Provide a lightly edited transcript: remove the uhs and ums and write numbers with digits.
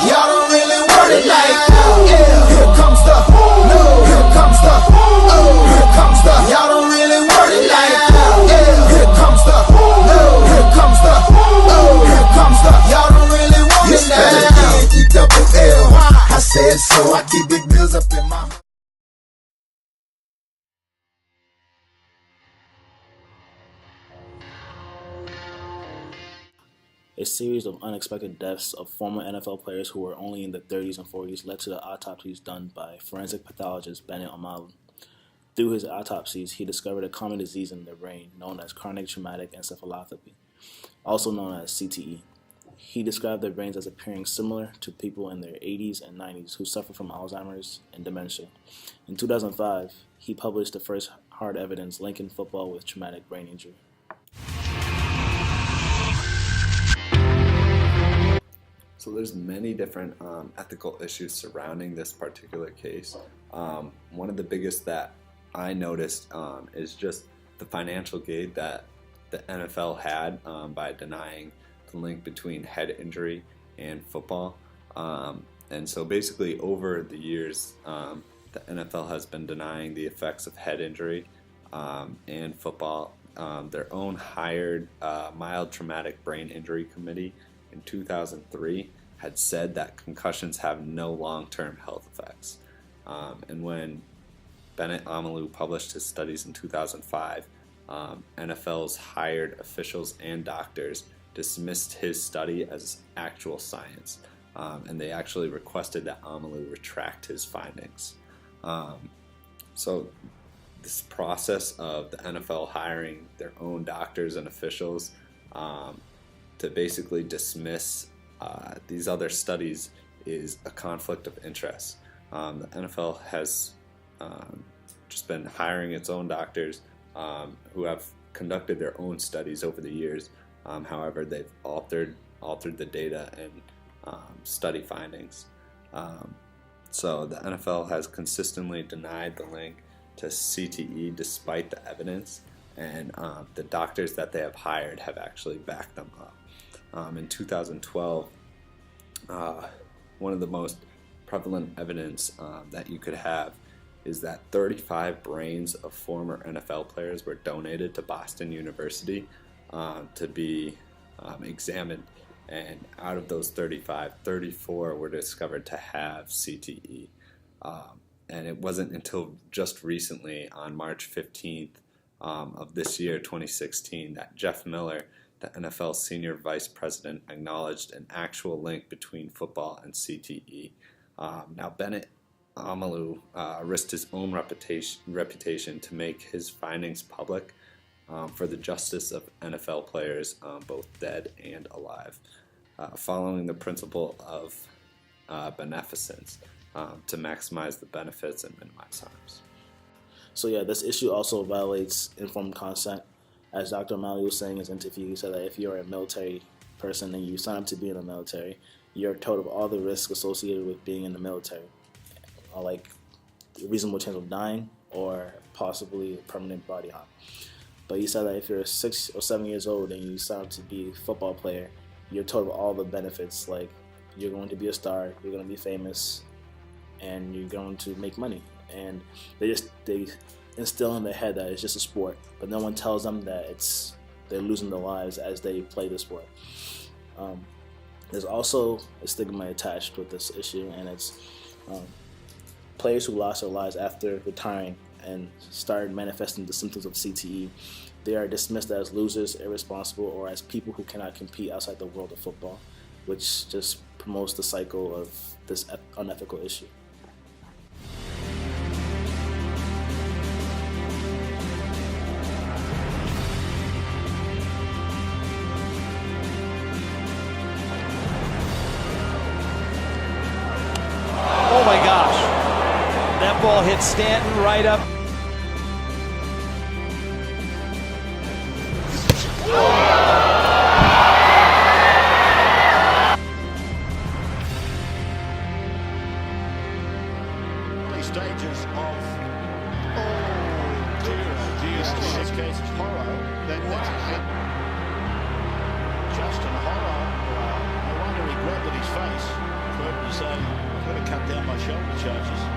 y'all don't really want it like, yeah. Here comes the, no. Here comes the, oh. Here comes the, y'all don't really want it like, yeah. Here comes the, no. Here comes the, oh. Here comes the, y'all don't really want it like, E-double-L. I said so, I keep big bills up in my. A series of unexpected deaths of former NFL players who were only in their 30s and 40s led to the autopsies done by forensic pathologist Bennet Omalu. Through his autopsies, he discovered a common disease in the brain known as chronic traumatic encephalopathy, also known as CTE. He described their brains as appearing similar to people in their 80s and 90s who suffer from Alzheimer's and dementia. In 2005, he published the first hard evidence linking football with traumatic brain injury. So there's many different ethical issues surrounding this particular case. One of the biggest that I noticed is just the financial gain that the NFL had by denying the link between head injury and football. And so basically over the years, the NFL has been denying the effects of head injury and football. Their own hired mild traumatic brain injury committee in 2003 had said that concussions have no long-term health effects. And when Bennet Omalu published his studies in 2005, NFL's hired officials and doctors dismissed his study as actual science, and they actually requested that Omalu retract his findings. So this process of the NFL hiring their own doctors and officials to basically dismiss these other studies is a conflict of interest. The NFL has just been hiring its own doctors who have conducted their own studies over the years. However, they've altered the data and study findings. So the NFL has consistently denied the link to CTE despite the evidence, and the doctors that they have hired have actually backed them up. In 2012, one of the most prevalent evidence that you could have is that 35 brains of former NFL players were donated to Boston University to be examined, and out of those 35, 34 were discovered to have CTE. And it wasn't until just recently, on March 15th of this year, 2016, that Jeff Miller, the NFL senior vice president, acknowledged an actual link between football and CTE. Now, Bennet Omalu risked his own reputation to make his findings public for the justice of NFL players, both dead and alive, following the principle of beneficence to maximize the benefits and minimize harms. So yeah, this issue also violates informed consent. As Dr. Omalu was saying in his interview, he said that if you're a military person and you sign up to be in the military, you're told of all the risks associated with being in the military, like a reasonable chance of dying or possibly permanent body harm. But he said that if you're 6 or 7 years old and you sign up to be a football player, you're told of all the benefits, like you're going to be a star, you're going to be famous, and you're going to make money. And they instill in their head that it's just a sport, but no one tells them that they're losing their lives as they play the sport. There's also a stigma attached with this issue, and it's players who lost their lives after retiring and started manifesting the symptoms of CTE. They are dismissed as losers, irresponsible, or as people who cannot compete outside the world of football, which just promotes the cycle of this unethical issue. Oh my gosh, that ball hit Stanton right up. These stages of, oh dear, in this case it's Horror, then Justin Horror. shoulder charges.